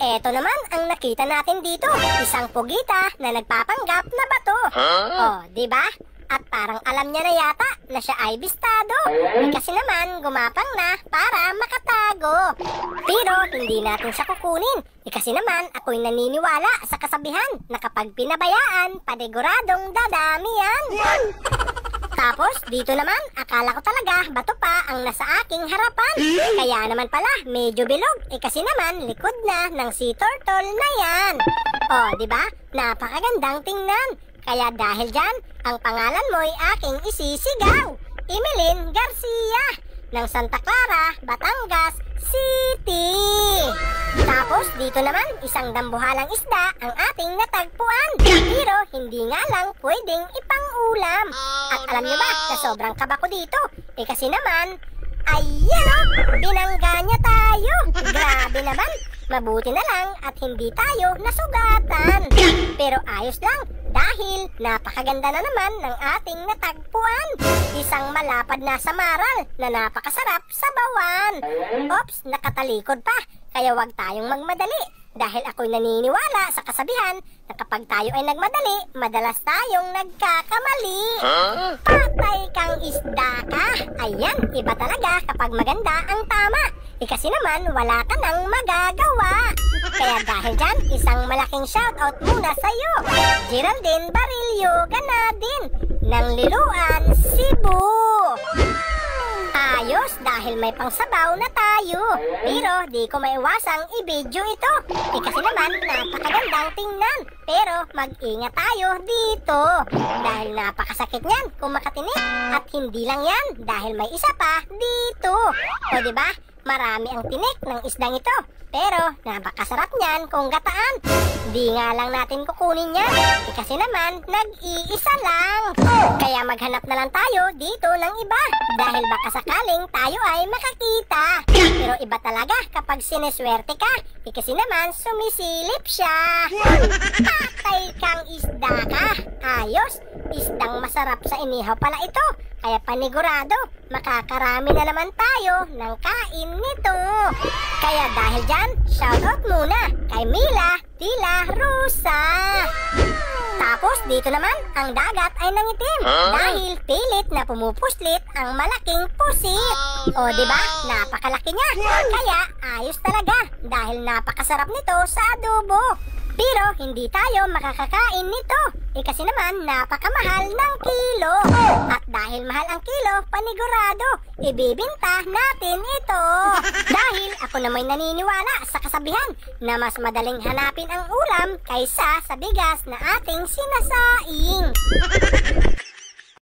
Eto naman ang nakita natin dito. Isang pugita na nagpapanggap na bato. Oh, di ba? At parang alam niya na yata na siya ay bistado. Kasi naman gumapang na para makatago. Pero hindi natin siya kukunin. Kasi naman ako'y naniniwala sa kasabihan na kapag pinabayaan, paniguradong dadami yan. Tapos dito naman, akala ko talaga bato pa ang nasa aking harapan. Kaya naman pala medyo bilog. Kasi naman likod na ng sea turtle na yan. Oh, di ba? Napakagandang tingnan. Kaya dahil dyan, ang pangalan mo'y aking isisigaw. Emeline Garcia ng Santa Clara, Batangas City. Tapos dito naman, isang dambuhalang isda ang ating natagpuan. Pero hindi nga lang pwedeng ipang-ulam. At alam nyo ba na sobrang kaba ko dito? Kasi naman, ayan, binangga niya tayo. Grabe naman. Mabuti na lang at hindi tayo nasugatan. Pero ayos lang dahil napakaganda na naman ng ating natagpuan. Isang malapad na samaral na napakasarap sa bawan. Ops, nakatalikod pa. Kaya wag tayong magmadali. Dahil ako'y naniniwala sa kasabihan na kapag tayo ay nagmadali, madalas tayong nagkakamali. Patay kang isda ka. Ayan, iba talaga kapag maganda ang tama. Kasi naman wala ka nang magagawa. Kaya dahil dyan, isang malaking shoutout muna sa'yo, Geraldine Barillo Ganadin ng Liloan, Cebu. Ayos dahil may pangsabaw na tayo. Pero di ko maiwasang i-video ito. Kasi naman napakagandang tingnan. Pero mag-ingat tayo dito. Dahil napakasakit niyan kung makatinik. At hindi lang yan dahil may isa pa dito. O diba? Marami ang tinik ng isdang ito. Pero napakasarap niyan kung gataan. Di nga lang natin kukunin yan. Kasi naman nag-iisa lang. Kaya maghanap na lang tayo dito ng iba. Dahil baka sakaling tayo ay makakita. Pero iba talaga kapag sineswerte ka. Kasi naman sumisilip siya. Patay kang isda ka. Ayos. Isdang masarap sa inihaw pala ito. Kaya panigurado, makakarami na naman tayo ng kain nito. Kaya dahil dyan, shoutout muna kay Mila de la Rosa. Tapos dito naman, ang dagat ay nangitim dahil pilit na pumupuslit ang malaking pusit. O diba, napakalaki niya. Kaya ayos talaga dahil napakasarap nito sa adobo. Pero hindi tayo makakakain nito. Kasi naman napakamahal ng kilo. At dahil mahal ang kilo, panigurado, ibibinta natin ito. Dahil ako naman naniniwala sa kasabihan na mas madaling hanapin ang ulam kaysa sa bigas na ating sinasaing.